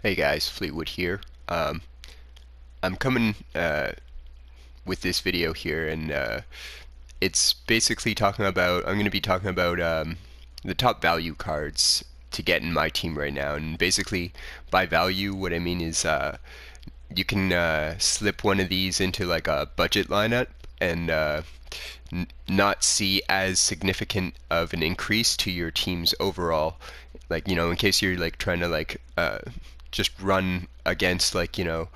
Hey guys, Fleetwood here. I'm coming with this video here, and it's basically talking about. I'm going to be talking about the top value cards to get in my team right now. And basically, by value, what I mean is you can slip one of these into like a budget lineup and not see as significant of an increase to your team's overall. Like, in case you're like trying to like just run against like, a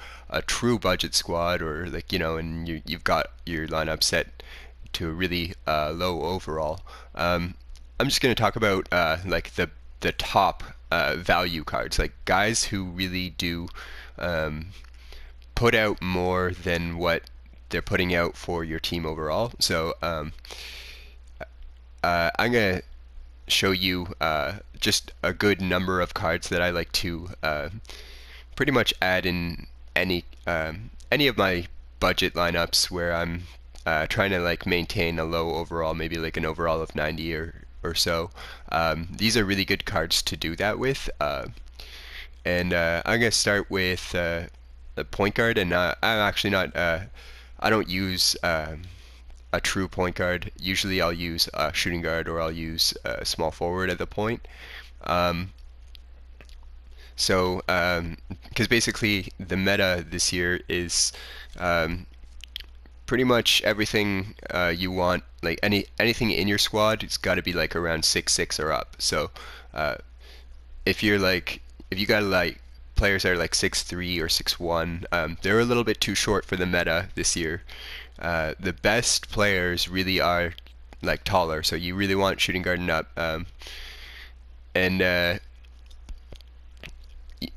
true budget squad, or like, and you've got your lineup set to a really low overall. I'm just going to talk about like the top value cards, like guys who really do um, put out more than what they're putting out for your team overall. So I'm gonna show you just a good number of cards that I like to pretty much add in any of my budget lineups where I'm trying to like maintain a low overall, maybe like an overall of 90 or so. These are really good cards to do that with. And I'm gonna start with the point guard, and I'm actually not. I don't use a true point guard. Usually, I'll use a shooting guard, or I'll use a small forward at the point. Um, because basically the meta this year is um, pretty much everything you want. Like anything in your squad, it's got to be like around 6'6" or up. So uh, if you're like if you got like players that are like 6'3" or 6'1", they're a little bit too short for the meta this year. The best players really are like taller, so you really want shooting guard and up. And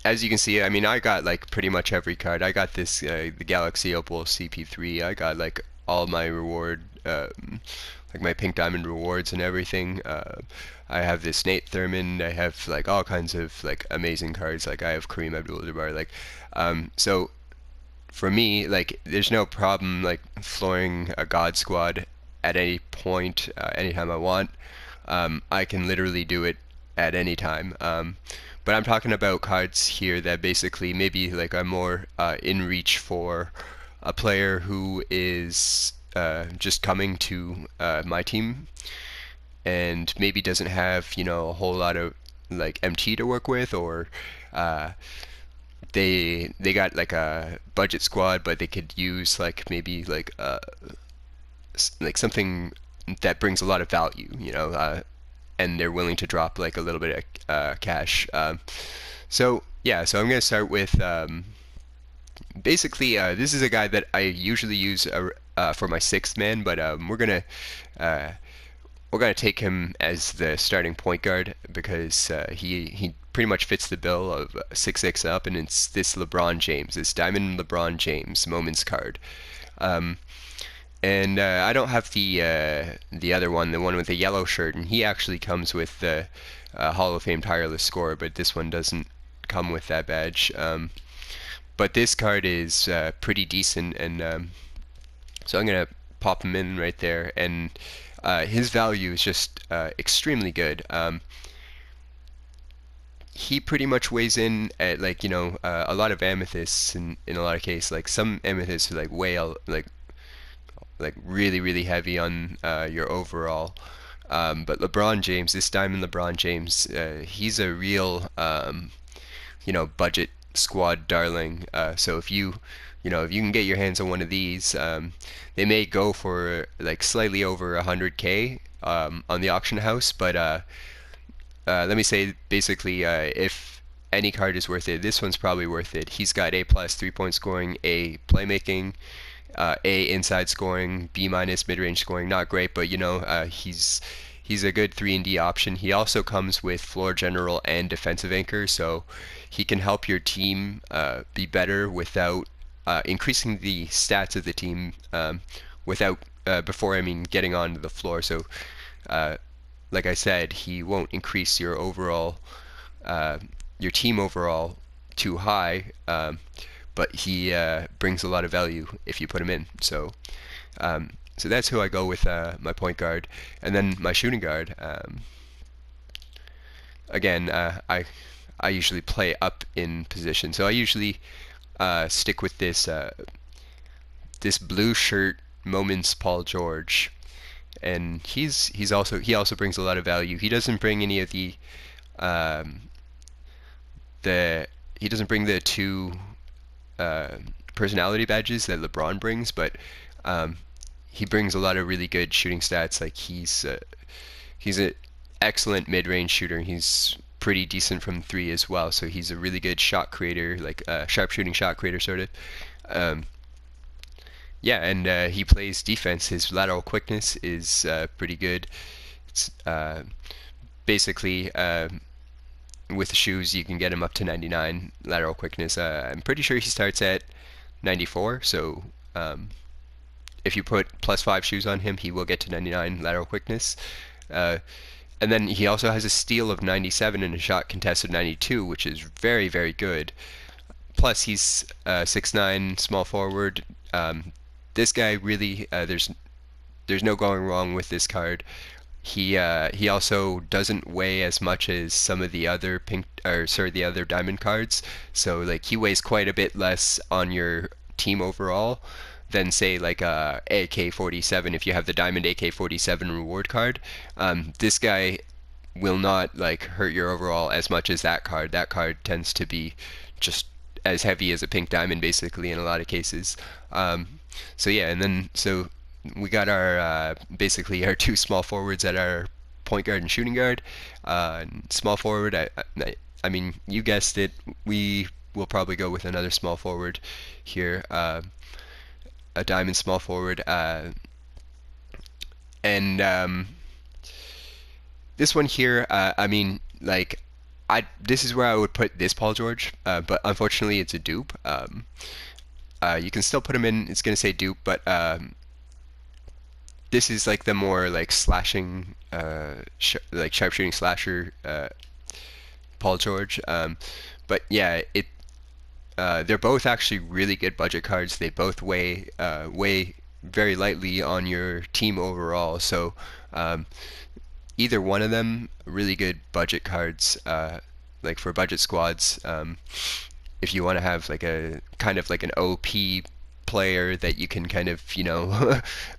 as you can see, I mean, I got like pretty much every card. I got this the Galaxy Opal CP3. I got like all my reward, like my pink diamond rewards and everything. I have this Nate Thurman. I have like all kinds of like amazing cards. Like I have Kareem Abdul-Jabbar. Like, so for me, like, there's no problem like flooring a God Squad at any point, anytime I want. I can literally do it at any time. But I'm talking about cards here that basically maybe like are more in reach for a player who is just coming to my team and maybe doesn't have a whole lot of like MT to work with, or uh, they got like a budget squad, but they could use like maybe like something that brings a lot of value, and they're willing to drop like a little bit of cash. So yeah, so I'm gonna start with basically this is a guy that I usually use for my sixth man, but uh, we're gonna take him as the starting point guard because he pretty much fits the bill of 6'6" up, and it's this LeBron James, this Diamond LeBron James Moments card. Um, and I don't have the other one, the one with the yellow shirt, and he actually comes with the Hall of Fame tireless scorer, but this one doesn't come with that badge. But this card is pretty decent, and so I'm gonna pop him in right there, and his value is just extremely good. He pretty much weighs in at like a lot of amethysts in a lot of cases. Like some amethysts are like like really heavy on your overall. But LeBron James, this diamond LeBron James, he's a real budget squad darling. So if you can get your hands on one of these, they may go for like slightly over 100K on the auction house. But let me say basically, if any card is worth it, this one's probably worth it. He's got A+ 3-point scoring, A playmaking, A inside scoring, B- mid-range scoring. Not great, but he's a good 3-and-D option. He also comes with floor general and defensive anchor, so he can help your team be better without increasing the stats of the team without before getting onto the floor. So uh, like I said, he won't increase your overall uh, your team overall too high, but he brings a lot of value if you put him in. So that's who I go with my point guard, and then my shooting guard. Again, I I usually play up in position. So I usually stick with this blue shirt Moments Paul George, and he also brings a lot of value. He doesn't bring any of um, the he doesn't bring the two uh, personality badges that LeBron brings, but um, he brings a lot of really good shooting stats. Like he's an excellent mid-range shooter. He's pretty decent from three as well. So he's a really good shot creator, like sharp shooting shot creator sort of. Um, yeah, and he plays defense. His lateral quickness is pretty good. It's basically with the shoes you can get him up to 99 lateral quickness. I'm pretty sure he starts at 94. So if you put +5 shoes on him, he will get to 99 lateral quickness. And then he also has a steal of 97 and a shot contested 92, which is very, very good. Plus, he's 6'9", small forward. This guy really, there's no going wrong with this card. He also doesn't weigh as much as some of the other the other diamond cards. So like he weighs quite a bit less on your team overall than say like a AK-47 if you have the diamond AK-47 reward card. This guy will not like hurt your overall as much as that card. That card tends to be just as heavy as a pink diamond basically in a lot of cases. So yeah, and then so we got our basically our two small forwards at our point guard and shooting guard. Small forward, I mean, you guessed it. We will probably go with another small forward here, a diamond small forward, and this one here. I mean, like, this is where I would put this Paul George, but unfortunately it's a dupe. You can still put him in. It's gonna say dupe, but this is like the more like slashing, like sharpshooting slasher Paul George. But yeah, they're both actually really good budget cards. They both weigh very lightly on your team overall. So either one of them really good budget cards, like for budget squads. If you want to have like a kind of like an OP player that you can kind of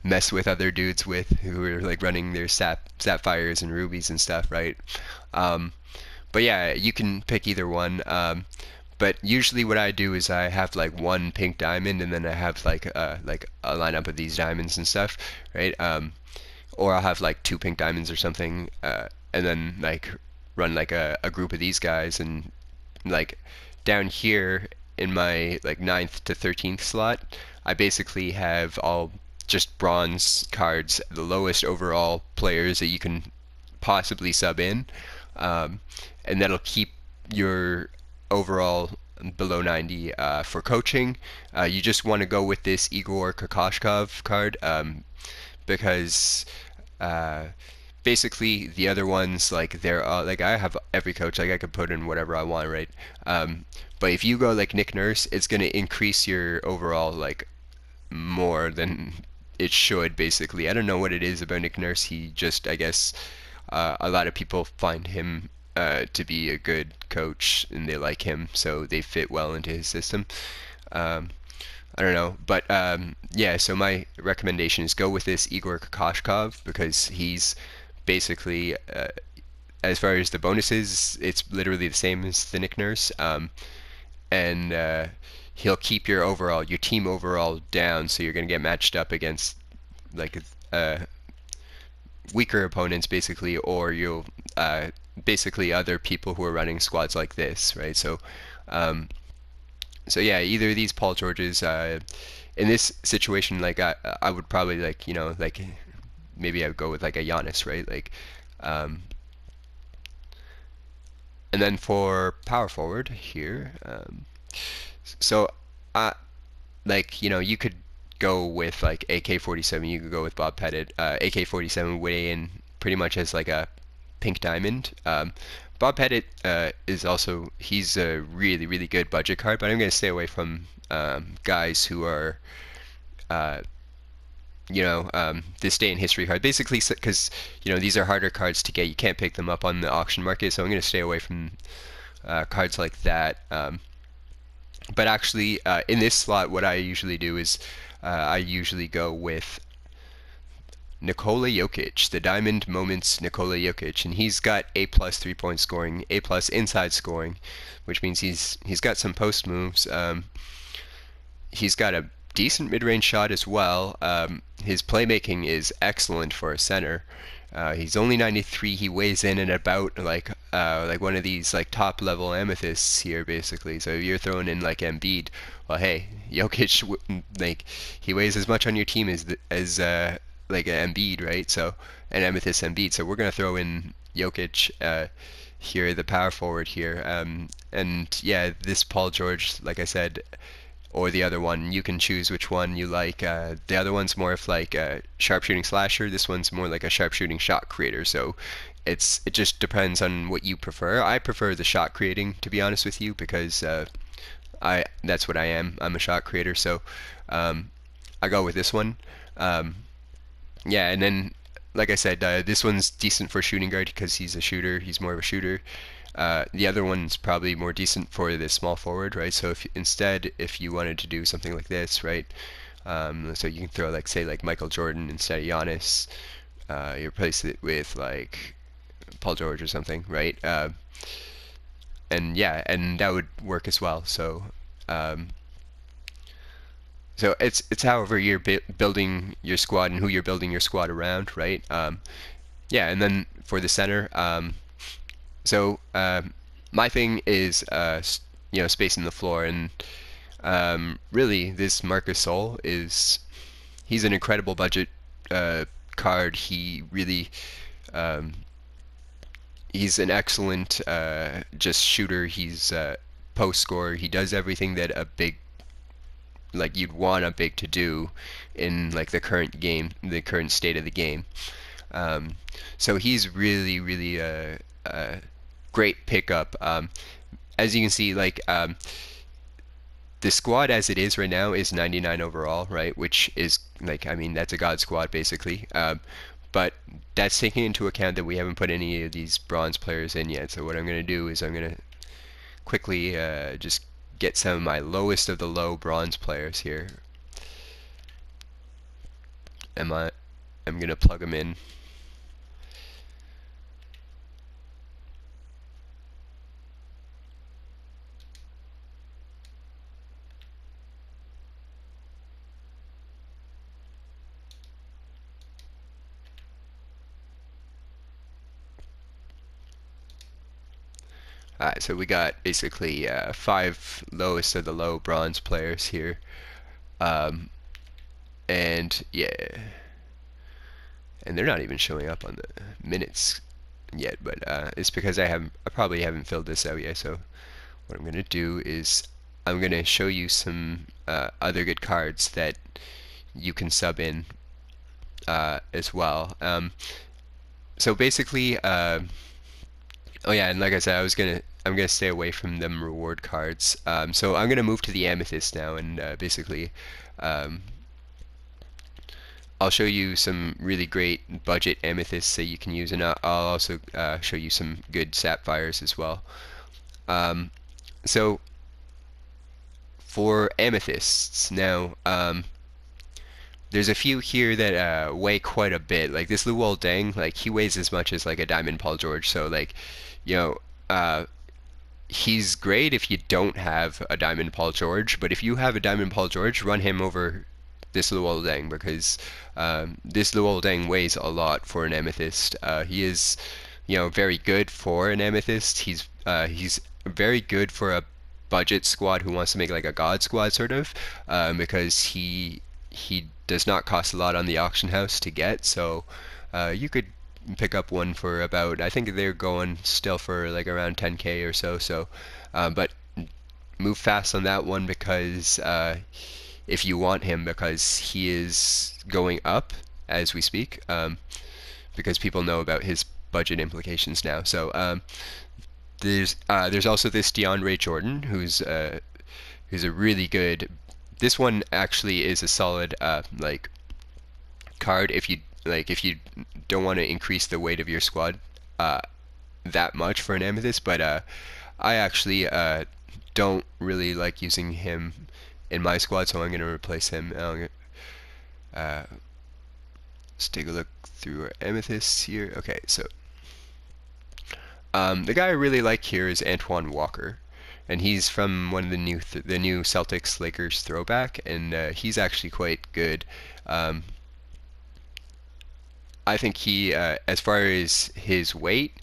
mess with other dudes with who are like running their sapphires and rubies and stuff, right? But yeah, you can pick either one. But usually what I do is I have like one pink diamond and then I have like a lineup of these diamonds and stuff, right? Or I'll have like two pink diamonds or something, and then like run like a group of these guys, and like down here in my like 9th to 13th slot, I basically have all just bronze cards, the lowest overall players that you can possibly sub in, and that'll keep your overall below 90 for coaching. You just want to go with this Igor Kokoshkov card because basically the other ones, like they're like I have every coach, like I could put in whatever I want, right? But if you go like Nick Nurse, it's going to increase your overall like more than it should basically. I don't know what it is about Nick Nurse. He just, I guess, a lot of people find him to be a good coach and they like him, so they fit well into his system. I don't know, but yeah, so my recommendation is go with this Igor Kokoshkov because he's basically, as far as the bonuses, it's literally the same as the Nick Nurse, and he'll keep your team overall down, so you're going to get matched up against like weaker opponents basically, or you'll basically other people who are running squads like this, right? So so yeah, either of these Paul Georges, in this situation, like I would probably like like maybe I would go with like a Giannis, right? Like and then for power forward here, so like you could go with like AK-47, you could go with Bob Pettit. AK-47 weigh in pretty much as like a pink diamond. Bob Pettit is also, he's a really, really good budget card, but I'm going to stay away from guys who are, this day in history card. Basically, because, these are harder cards to get. You can't pick them up on the auction market, so I'm going to stay away from cards like that. But actually, in this slot, what I usually do is I usually go with Nikola Jokic, the Diamond Moments Nikola Jokic, and he's got A plus 3-point scoring, A plus inside scoring, which means he's got some post moves. He's got a decent mid-range shot as well. His playmaking is excellent for a center. He's only 93. He weighs in at about like one of these like top level amethysts here, basically. So if you're throwing in like Embiid, well, hey, Jokic, like he weighs as much on your team as like an Embiid, right? So an amethyst Embiid. So we're gonna throw in Jokic here, the power forward here. And yeah, this Paul George, like I said, or the other one. You can choose which one you like. The other one's more of like a sharpshooting slasher. This one's more like a sharpshooting shot creator. So it just depends on what you prefer. I prefer the shot creating, to be honest with you, because that's what I am. I'm a shot creator. So I go with this one. Yeah, and then like I said, this one's decent for shooting guard because he's a shooter. He's more of a shooter. The other one's probably more decent for the small forward, right? So if you wanted to do something like this, right? So you can throw like say like Michael Jordan instead of Giannis. You replace it with like Paul George or something, right? And yeah, and that would work as well. Um, so it's however you're building your squad and who you're building your squad around, right? Yeah, and then for the center. So my thing is spacing the floor, and really this Marcus Sol he's an incredible budget card. He really he's an excellent just shooter. He's post scorer. He does everything that a big like you'd want a big to do in like the current game, the current state of the game. So he's really really great pickup. As you can see, like the squad as it is right now is 99 overall, right? Which is like, I mean, that's a god squad basically. But that's taking into account that we haven't put any of these bronze players in yet. So what I'm going to do is I'm going to quickly just get some of my lowest of the low bronze players here. I'm going to plug them in. So we got basically 5 lowest of the low bronze players here. And yeah, and they're not even showing up on the minutes yet, but it's because I probably haven't filled this out yet. So what I'm gonna do is I'm gonna show you some other good cards that you can sub in as well. So basically, oh yeah, and like I said, I'm gonna stay away from them reward cards. So I'm gonna move to the amethyst now, and basically, I'll show you some really great budget amethysts that you can use, and I'll also show you some good sapphires as well. So for amethysts now, there's a few here that weigh quite a bit. Like this Luol Deng, like he weighs as much as like a Diamond Paul George. So like, you know, he's great if you don't have a Diamond Paul George. But if you have a Diamond Paul George, run him over this Luol Deng, because this Luol Deng weighs a lot for an amethyst. He is, very good for an amethyst. He's very good for a budget squad who wants to make like a god squad sort of, because he does not cost a lot on the auction house to get. So you could pick up one for about, I think they're going still for like around 10k or so. So, but move fast on that one, because if you want him, because he is going up as we speak, because people know about his budget implications now. So there's also this DeAndre Jordan, who's a really good. This one actually is a solid like card if you don't want to increase the weight of your squad that much for an amethyst, but I actually don't really like using him in my squad, so I'm going to replace him. Uh, let's take a look through our amethysts here. Okay, so the guy I really like here is Antoine Walker, and he's from one of the new Celtics Lakers throwback, and he's actually quite good. Um, I think he, as far as his weight,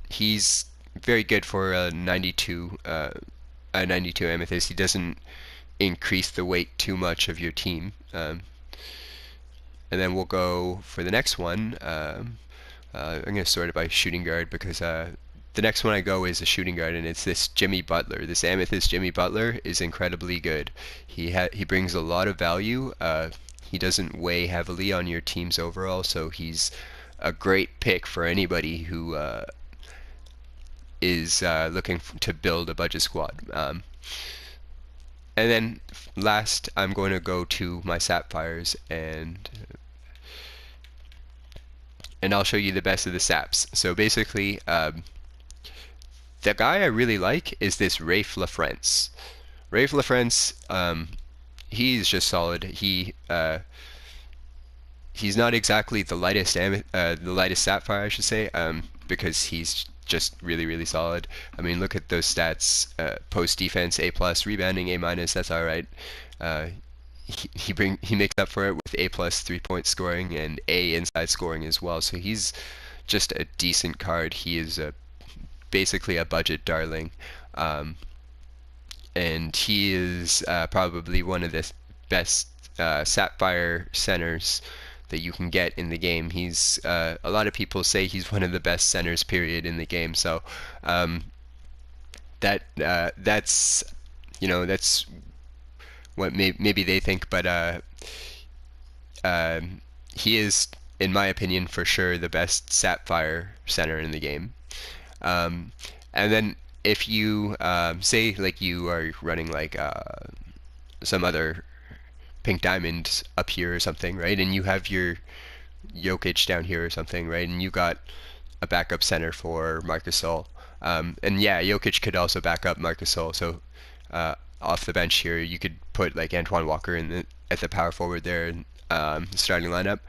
he's very good for a 92 amethyst. He doesn't increase the weight too much of your team. And then we'll go for the next one. I'm going to sort it by shooting guard because the next one I go is a shooting guard, and it's this Jimmy Butler. This amethyst Jimmy Butler is incredibly good. He brings a lot of value. He doesn't weigh heavily on your team's overall, so he's a great pick for anybody who is looking to build a budget squad. And then last, I'm going to go to my sapphires, and I'll show you the best of the saps. So basically, the guy I really like is this Rafe LaFrance. Rafe LaFrance, he's just solid. He's not exactly the lightest sapphire, I should say, because he's just really solid. I mean, look at those stats: post defense A plus, rebounding A minus. That's all right. He makes up for it with A plus 3-point scoring and A inside scoring as well. So he's just a decent card. He is basically a budget darling, and he is probably one of the best sapphire centers that you can get in the game. He's a lot of people say he's one of the best centers period in the game. So that's that's what maybe they think, but he is, in my opinion, for sure the best sapphire center in the game. And then if you say like you are running like some other pink diamond up here or something, right? And you have your Jokic down here or something, right? And you got a backup center for Marc Gasol. And yeah, Jokic could also back up Marc Gasol. So off the bench here, you could put like Antoine Walker at the power forward there, starting lineup.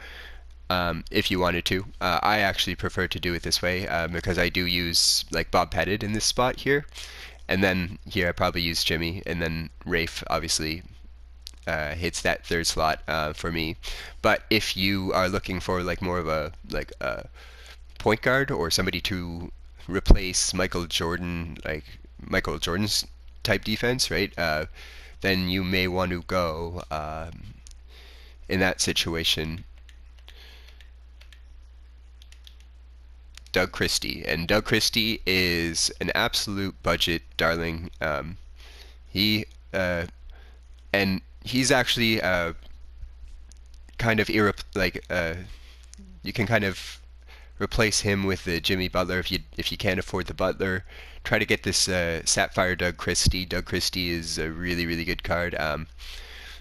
If you wanted to. I actually prefer to do it this way because I do use like Bob Pettit in this spot here, and then here I probably use Jimmy, and then Rafe obviously hits that third slot for me. But if you are looking for like more of a point guard or somebody to replace Michael Jordan's type defense, right? Then you may want to go in that situation Doug Christie, and Doug Christie is an absolute budget darling. He and he's actually kind of you can kind of replace him with the Jimmy Butler if you can't afford the Butler. Try to get this Sapphire Doug Christie. Doug Christie is a really good card, and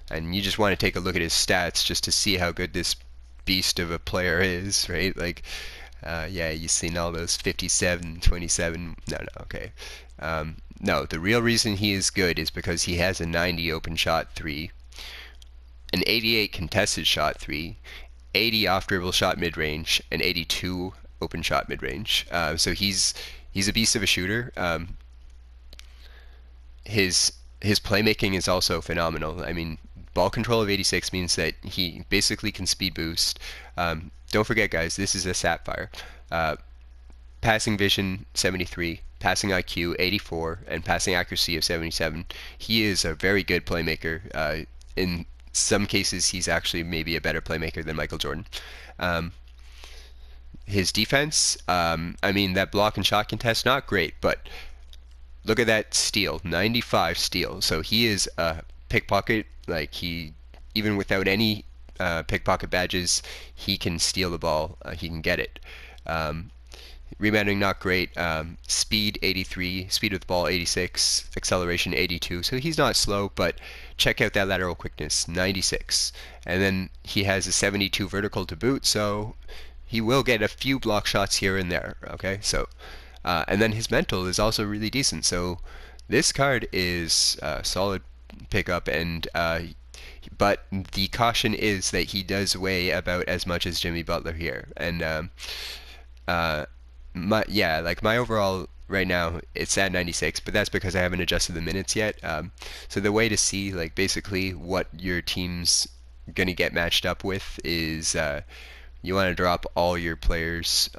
you just want to take a look at his stats just to see how good this beast of a player is, right? Like. Yeah, you've seen all those 57, 27. No, okay. No, the real reason he is good is because he has a 90 open shot 3, an 88 contested shot 3, 80 off dribble shot mid range, and 82 open shot mid range. So he's a beast of a shooter. His playmaking is also phenomenal. I mean, ball control of 86 means that he basically can speed boost. Don't forget, guys, this is a sapphire. Passing vision 73, passing IQ 84, and passing accuracy of 77. He is a very good playmaker. In some cases, he's actually maybe a better playmaker than Michael Jordan. His defense, I mean, that block and shot contest, not great, but look at that steal, 95 steal. So he is a pickpocket. Like even without any pickpocket badges, he can steal the ball. He can get it. Rebounding not great. Speed 83, speed with the ball 86, acceleration 82. So he's not slow, but check out that lateral quickness 96. And then he has a 72 vertical to boot, so he will get a few block shots here and there. Okay, so And then his mental is also really decent. So this card is a solid pickup, and but the caution is that he does weigh about as much as Jimmy Butler here, and uh, my overall right now it's at 96, but that's because I haven't adjusted the minutes yet. So the way to see like basically what your team's gonna get matched up with is you want to drop all your players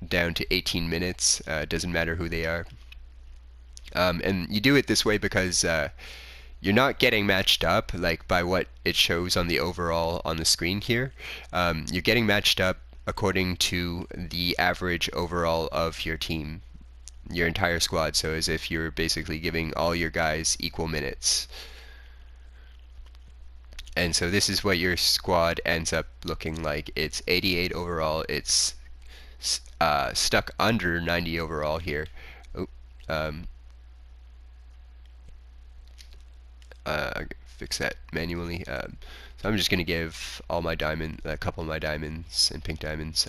down to 18 minutes. Doesn't matter who they are. And you do it this way because you're not getting matched up like by what it shows on the overall on the screen here. You're getting matched up according to the average overall of your team, your entire squad. So as if you're basically giving all your guys equal minutes. And so this is what your squad ends up looking like. It's 88 overall. It's stuck under 90 overall here. Oh, fix that manually. So I'm just gonna give all my a couple of my diamonds and pink diamonds,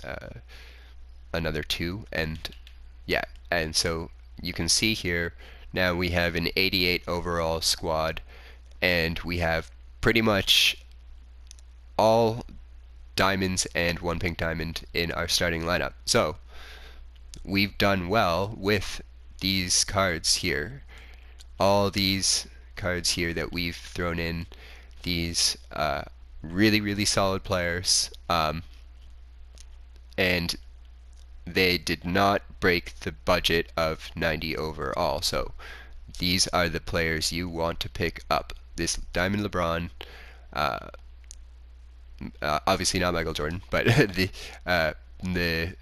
another 2, and yeah, and so you can see here now we have an 88 overall squad, and we have pretty much all diamonds and 1 pink diamond in our starting lineup. So we've done well with these cards here. All these cards here that we've thrown in, these really, really solid players, and they did not break the budget of 90 overall. So these are the players you want to pick up. This Diamond LeBron, obviously not Michael Jordan, but the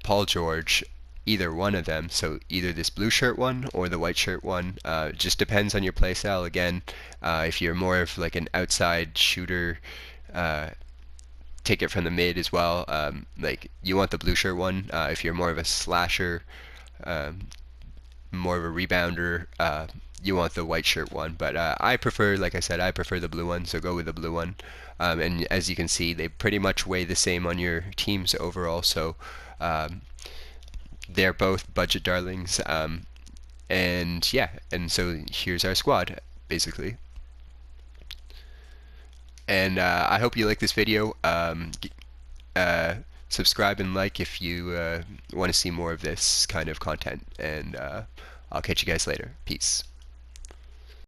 Paul George, either one of them. So either this blue shirt one or the white shirt one. Just depends on your playstyle. Again, if you're more of like an outside shooter, take it from the mid as well. Like you want the blue shirt one. If you're more of a slasher, more of a rebounder, you want the white shirt one. But I prefer, like I said, I prefer the blue one, so go with the blue one. And as you can see, they pretty much weigh the same on your teams overall, so they're both budget darlings. And yeah, and so here's our squad, basically. And I hope you like this video. Subscribe and like if you want to see more of this kind of content, and I'll catch you guys later. Peace.